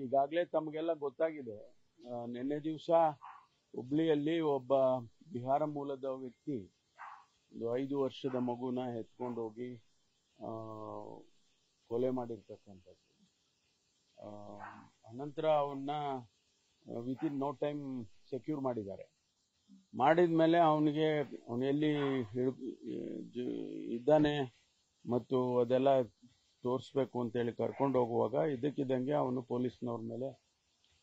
ಈಗಾಗಲೇ ತಮಗೆಲ್ಲ ಗೊತ್ತಾಗಿದೆ. ನಿನ್ನೆ ದಿವಸ ಹುಬ್ಳಿಯಲ್ಲಿ ಒಬ್ಬ ಬಿಹಾರ ಮೂಲದ ವ್ಯಕ್ತಿ ಒಂದು 5 ವರ್ಷದ ಮಗುನ ಎತ್ಕೊಂಡು ಹೋಗಿ ಕೊಲೆ ಮಾಡಿರ್ತಕ್ಕಂಥದ್ದು. ಅನಂತರ ಅವನ್ನ ವಿತಿನ್ ನೋ ಟೈಮ್ ಸೆಕ್ಯೂರ್ ಮಾಡಿದ್ದಾರೆ. ಮಾಡಿದ್ಮೇಲೆ ಅವನು ಎಲ್ಲಿ ಇದ್ದಾನೆ ಮತ್ತು ಅದೆಲ್ಲ ತೋರಿಸ್ಬೇಕು ಅಂತೇಳಿ ಕರ್ಕೊಂಡು ಹೋಗುವಾಗ ಇದಕ್ಕಿದ್ದಂಗೆ ಅವನು ಪೊಲೀಸ್ನವ್ರ ಮೇಲೆ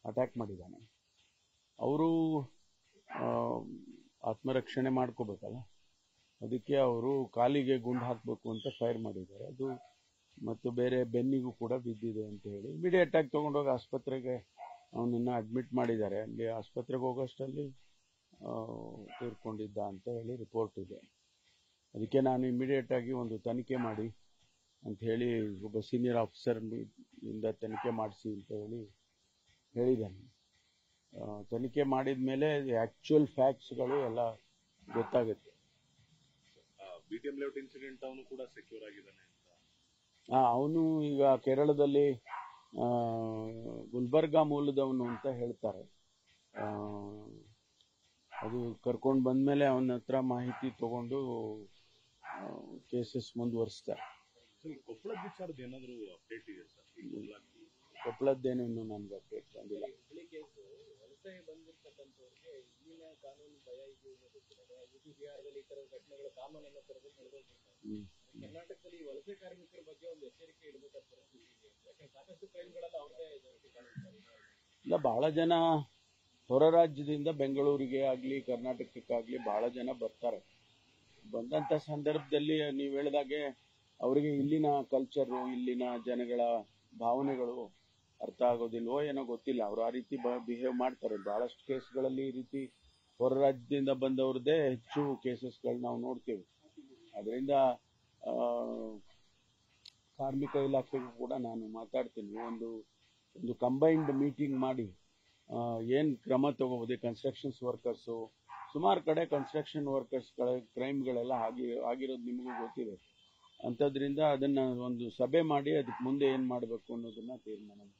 ಅಟ್ಯಾಕ್ ಮಾಡಿದ್ದಾನೆ. ಅವರು ಆತ್ಮರಕ್ಷಣೆ ಮಾಡ್ಕೋಬೇಕಲ್ಲ, ಅದಕ್ಕೆ ಅವರು ಕಾಲಿಗೆ ಗುಂಡು ಹಾಕಬೇಕು ಅಂತ ಫೈರ್ ಮಾಡಿದ್ದಾರೆ. ಅದು ಮತ್ತು ಬೇರೆ ಬೆನ್ನಿಗೂ ಕೂಡ ಬಿದ್ದಿದೆ ಅಂತ ಹೇಳಿ ಇಮಿಡಿಯೇಟ್ ಆಗಿ ತಗೊಂಡೋಗಿ ಆಸ್ಪತ್ರೆಗೆ ಅವನನ್ನ ಅಡ್ಮಿಟ್ ಮಾಡಿದ್ದಾರೆ. ಅಲ್ಲಿ ಆಸ್ಪತ್ರೆಗೆ ಹೋಗೋಷ್ಟರಲ್ಲಿ ತೀರ್ಕೊಂಡಿದ್ದ ಅಂತ ಹೇಳಿ ರಿಪೋರ್ಟ್ ಇದೆ. ಅದಕ್ಕೆ ನಾನು ಇಮಿಡಿಯೇಟ್ ಆಗಿ ಒಂದು ತನಿಖೆ ಮಾಡಿ ಅಂತ ಹೇಳಿ ಒಬ್ಬ ಸೀನಿಯರ್ ಆಫೀಸರ್ ಇಂದ ತನಿಖೆ ಮಾಡಿಸಿ ಅಂತ ಹೇಳಿದ್ದಾನೆ. ತನಿಖೆ ಮಾಡಿದ ಮೇಲೆ ಆಕ್ಚುಯಲ್ ಫ್ಯಾಕ್ಟ್ಸ್ಗಳು ಎಲ್ಲ ಗೊತ್ತಾಗುತ್ತೆ. ಬಿಟಿಎಂ ಲೇಔಟ್ ಇನ್ಸಿಡೆಂಟ್ ಅವನು ಕೂಡ ಸೆಕ್ಯೂರ್ ಆಗಿದ್ದಾನೆ ಅಂತ. ಅವನು ಈಗ ಕೇರಳದಲ್ಲಿ ಗುಲ್ಬರ್ಗಾ ಮೂಲದವನು ಅಂತ ಹೇಳ್ತಾರೆ. ಅದು ಕರ್ಕೊಂಡು ಬಂದ್ಮೇಲೆ ಅವನ ಹತ್ರ ಮಾಹಿತಿ ತಗೊಂಡು ಕೇಸಸ್ ಮುಂದುವರಿಸ್ತಾರೆ. ಕೊಪ್ಪಳದ ವಿಚಾರದ ಏನಾದರೂ ಅಪ್ಡೇಟ್ ಇದೆ ಸರ್? ಕೊಪ್ಪಳದ್ದೇನು ಇನ್ನೂ ನನಗೆ ಅಪ್ಡೇಟ್ ಬಂದಿಲ್ಲ. ವಲಸೆ ಬಂದಿರ್ತಕ್ಕಂಥವ್ರಿಗೆ ಇಲ್ಲಿನ ಕಾನೂನು ಭಯ ಇದೆ. ಬಿಹಾರದಲ್ಲಿ ಈ ತರದ ಘಟನೆಗಳು ಕಾಮನ್ ಅನ್ನೋ ತರದಲ್ಲಿ ನಡೆದೋಗ್ಬಿಡ್ತಾರೆ. ಕರ್ನಾಟಕದಲ್ಲಿ ಈ ವಲಸೆ ಕಾರ್ಮಿಕರ ಬಗ್ಗೆ ಒಂದು ಎಚ್ಚರಿಕೆ ಇಡಬೇಕಾದ ಪರಿಸ್ಥಿತಿ ಇದೆ. ಯಾಕಂದ್ರೆ ಸಾಕಷ್ಟು ಕ್ರೈಮ್ಗಳೆಲ್ಲ ಅವ್ರದೇ ಇಲ್ಲ, ಬಹಳ ಜನ ಹೊರ ರಾಜ್ಯದಿಂದ ಬೆಂಗಳೂರಿಗೆ ಆಗಲಿ ಕರ್ನಾಟಕಕ್ಕಾಗಲಿ ಬಹಳ ಜನ ಬರ್ತಾರೆ. ಬಂದಂಥ ಸಂದರ್ಭದಲ್ಲಿ ನೀವು ಹೇಳಿದಾಗೆ ಅವರಿಗೆ ಇಲ್ಲಿನ ಕಲ್ಚರು, ಇಲ್ಲಿನ ಜನಗಳ ಭಾವನೆಗಳು ಅರ್ಥ ಆಗೋದಿಲ್ವೋ ಏನೋ ಗೊತ್ತಿಲ್ಲ. ಅವರು ಆ ರೀತಿ ಬಿಹೇವ್ ಮಾಡ್ತಾರೆ. ಬಹಳಷ್ಟು ಕೇಸ್ಗಳಲ್ಲಿ ಈ ರೀತಿ ಹೊರ ರಾಜ್ಯದಿಂದ ಬಂದವ್ರದ್ದೇ ಹೆಚ್ಚು ಕೇಸಸ್ಗಳು ನಾವು ನೋಡ್ತೀವಿ. ಅದರಿಂದ ಕಾರ್ಮಿಕ ಇಲಾಖೆಗೂ ಕೂಡ ನಾನು ಮಾತಾಡ್ತೀನಿ. ಒಂದು ಕಂಬೈನ್ಡ್ ಮೀಟಿಂಗ್ ಮಾಡಿ ಏನು ಕ್ರಮ ತಗೋಬೋದು. ಕನ್ಸ್ಟ್ರಕ್ಷನ್ಸ್ ವರ್ಕರ್ಸು, ಸುಮಾರು ಕಡೆ ಕನ್ಸ್ಟ್ರಕ್ಷನ್ ವರ್ಕರ್ಸ್ಗಳ ಕ್ರೈಮ್ಗಳೆಲ್ಲ ಆಗಿರೋದು ನಿಮಗೂ ಗೊತ್ತಿದೆ. ಅಂಥದ್ರಿಂದ ಅದನ್ನ ಒಂದು ಸಭೆ ಮಾಡಿ ಅದಕ್ಕೆ ಮುಂದೆ ಏನು ಮಾಡಬೇಕು ಅನ್ನೋದನ್ನ ತೀರ್ಮಾನ ಮಾಡಿ.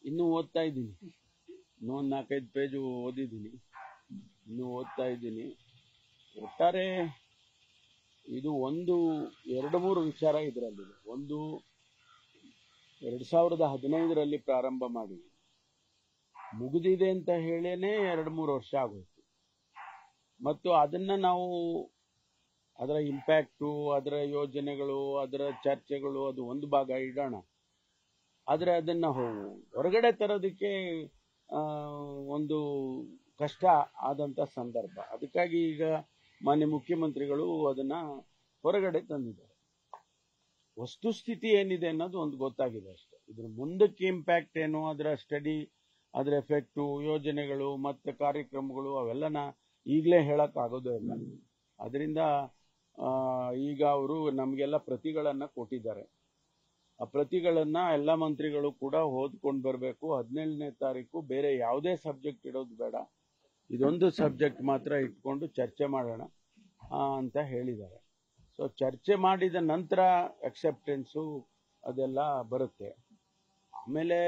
ಇನ್ನೂ ಓದ್ತಾ ಇದ್ದೀನಿ. ಇನ್ನೂ ಒಂದು 4-5 ಪೇಜ್ ಓದಿದ್ದೀನಿ. ಇನ್ನೂ ಓದ್ತಾ ಇದ್ದೀನಿ. ಒಟ್ಟಾರೆ ಇದು 2-3 ವಿಚಾರ ಇದರಲ್ಲಿದೆ. ಒಂದು 2015ರಲ್ಲಿ ಪ್ರಾರಂಭ ಮಾಡಿ ಮುಗಿದಿದೆ ಅಂತ ಹೇಳೇನೆ 2-3 ವರ್ಷ ಆಗೋಯ್ತು. ಮತ್ತು ಅದನ್ನ ನಾವು ಅದರ ಇಂಪ್ಯಾಕ್ಟು, ಅದರ ಯೋಜನೆಗಳು, ಅದರ ಚರ್ಚೆಗಳು ಅದು ಒಂದು ಭಾಗ ಇಡೋಣ. ಆದರೆ ಅದನ್ನ ಹೊರಗಡೆ ತರೋದಕ್ಕೆ ಒಂದು ಕಷ್ಟ ಆದಂತ ಸಂದರ್ಭ. ಅದಕ್ಕಾಗಿ ಈಗ ಮಾನ್ಯ ಮುಖ್ಯಮಂತ್ರಿಗಳು ಅದನ್ನ ಹೊರಗಡೆ ತಂದಿದ್ದಾರೆ. ವಸ್ತುಸ್ಥಿತಿ ಏನಿದೆ ಅನ್ನೋದು ಒಂದು ಗೊತ್ತಾಗಿದೆ ಅಷ್ಟೇ. ಇದ್ರ ಮುಂದಕ್ಕೆ ಇಂಪ್ಯಾಕ್ಟ್ ಏನು, ಅದರ ಸ್ಟಡಿ, ಅದರ ಎಫೆಕ್ಟು, ಯೋಜನೆಗಳು ಮತ್ತು ಕಾರ್ಯಕ್ರಮಗಳು ಅವೆಲ್ಲನ ಈಗಲೇ ಹೇಳಕ್ ಆಗೋದೇ ಇಲ್ಲ. ಅದರಿಂದ ಈಗ ಅವರು ನಮಗೆಲ್ಲ ಪ್ರತಿಗಳನ್ನ ಕೊಟ್ಟಿದ್ದಾರೆ. ಆ ಪ್ರತಿಗಳನ್ನ ಎಲ್ಲ ಮಂತ್ರಿಗಳು ಕೂಡ ಓದ್ಕೊಂಡು ಬರಬೇಕು. 17ನೇ ತಾರೀಕು ಬೇರೆ ಯಾವುದೇ ಸಬ್ಜೆಕ್ಟ್ ಇಡೋದು ಬೇಡ, ಇದೊಂದು ಸಬ್ಜೆಕ್ಟ್ ಮಾತ್ರ ಇಟ್ಕೊಂಡು ಚರ್ಚೆ ಮಾಡೋಣ ಅಂತ ಹೇಳಿದ್ದಾರೆ. ಸೊ ಚರ್ಚೆ ಮಾಡಿದ ನಂತರ ಅಕ್ಸೆಪ್ಟೆನ್ಸು ಅದೆಲ್ಲ ಬರುತ್ತೆ. ಆಮೇಲೆ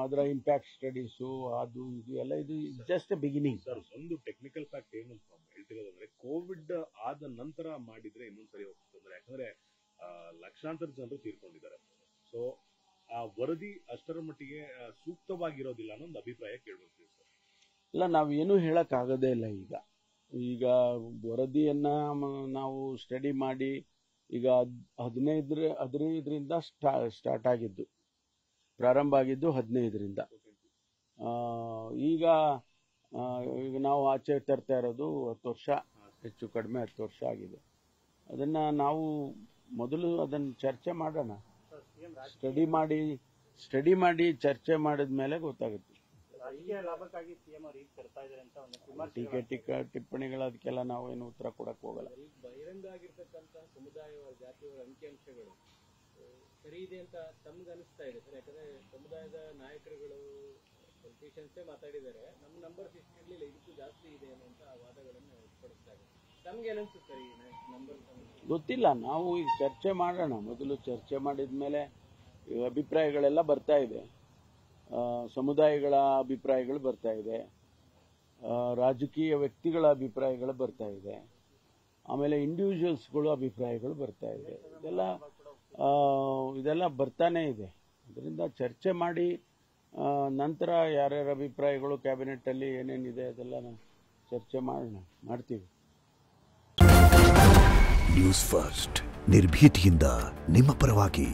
ಅದರ ಇಂಪ್ಯಾಕ್ಟ್ ಸ್ಟಡೀಸು ಅದು ಇದು ಎಲ್ಲ ಇದು ಜಸ್ಟ್ ಬಿಗಿನಿಂಗ್. ಸರ್, ಒಂದು ಟೆಕ್ನಿಕಲ್ ಫ್ಯಾಕ್ಟ್ ಏನು ಹೇಳ್ತಿರೋದಂದ್ರೆ, ಕೋವಿಡ್ ಆದ ನಂತರ ಮಾಡಿದ್ರೆ ಇನ್ನೊಂದು ಸರಿ ಹೋಗ್ತದೆ. ಯಾಕಂದ್ರೆ ಲಕ್ಷಾಂತರ ಜನರು ತೀರ್ಕೊಂಡಿದ್ದಾರೆ. ಸೊ ಆ ವರದಿ ಅಷ್ಟರ ಮಟ್ಟಿಗೆ ಸೂಕ್ತವಾಗಿರೋದಿಲ್ಲ ಅನ್ನೋ ಒಂದು ಅಭಿಪ್ರಾಯ ಕೇಳ್ಬರ್ತೀವಿ ಸರ್. ಇಲ್ಲ, ನಾವೇನು ಹೇಳಕ್ ಆಗೋದೇ ಇಲ್ಲ. ಈಗ ವರದಿಯನ್ನ ನಾವು ಸ್ಟಡಿ ಮಾಡಿ ಈಗ 15ರಿಂದ ಸ್ಟಾರ್ಟ್ ಆಗಿದ್ದು, ಪ್ರಾರಂಭ ಆಗಿದ್ದು 15ರಿಂದ. ಈಗ ನಾವು ಆಚೆ ತರ್ತಾ ಇರೋದು 10 ವರ್ಷ, ಹೆಚ್ಚು ಕಡಿಮೆ 10 ವರ್ಷ ಆಗಿದೆ. ಅದನ್ನ ನಾವು ಮೊದಲು ಅದನ್ನ ಚರ್ಚೆ ಮಾಡೋಣ. ಸ್ಟಡಿ ಮಾಡಿ ಚರ್ಚೆ ಮಾಡಿದ ಮೇಲೆ ಗೊತ್ತಾಗುತ್ತೆ. ಟೀಕೆ ಟಿಪ್ಪಣಿಗಳು ಅದಕ್ಕೆಲ್ಲ ನಾವೇನು ಉತ್ತರ ಕೊಡಕ್ ಹೋಗಲ್ಲ. ಬಹಿರಂಗ ಆಗಿರ್ತಕ್ಕಂಥ ಸಮುದಾಯವಾದ ಜಾತಿಯವರ ಅಂಕಿಅಂಶಗಳು ಸರಿ ಇದೆ ಅಂತ ತಮ್ಗೆ ಅನಿಸ್ತಾ ಇದೆ ಸರ್? ಯಾಕಂದ್ರೆ ಸಮುದಾಯದ ನಾಯಕರುಗಳು, ಪೊಲಿಟಿಷಿಯನ್ಸೇ ಮಾತಾಡಿದ್ದಾರೆ, ನಮ್ಮ ನಂಬರ್ಸ್ ಇಷ್ಟು ಇರಲಿಲ್ಲ, ಇದಕ್ಕೂ ಜಾಸ್ತಿ ಇದೆ ಅನ್ನುವಂತ ವಾದಗಳನ್ನು ವ್ಯಕ್ತಪಡಿಸ್ತಾ ಇದೆ. ತಮ್ಗೆ ಏನನ್ಸುತ್ತೆ ಈ ನಂಬರ್? ಗೊತ್ತಿಲ್ಲ, ನಾವು ಈಗ ಚರ್ಚೆ ಮಾಡೋಣ. ಮೊದಲು ಚರ್ಚೆ ಮಾಡಿದ ಮೇಲೆ ಅಭಿಪ್ರಾಯಗಳೆಲ್ಲ ಬರ್ತಾ ಇದೆ. ಸಮುದಾಯಗಳ ಅಭಿಪ್ರಾಯಗಳು ಬರ್ತಾ ಇದೆ, ರಾಜಕೀಯ ವ್ಯಕ್ತಿಗಳ ಅಭಿಪ್ರಾಯಗಳು ಬರ್ತಾ ಇದೆ, ಆಮೇಲೆ ಇಂಡಿವಿಜುವಲ್ಸ್ಗಳು ಅಭಿಪ್ರಾಯಗಳು ಬರ್ತಾ ಇದೆ. ಇದೆಲ್ಲ ಬರ್ತಾನೆ ಇದೆ. ಅದರಿಂದ ಚರ್ಚೆ ಮಾಡಿ ನಂತರ ಯಾರ್ಯಾರ ಅಭಿಪ್ರಾಯಗಳು ಕ್ಯಾಬಿನೆಟ್ಟಲ್ಲಿ ಏನೇನಿದೆ ಅದೆಲ್ಲ ನಾವು ಚರ್ಚೆ ಮಾಡ್ತೀವಿ. ನ್ಯೂಸ್ ಫಸ್ಟ್, ನಿರ್ಭೀತಿಯಿಂದ ನಿಮ್ಮ ಪರವಾಗಿ.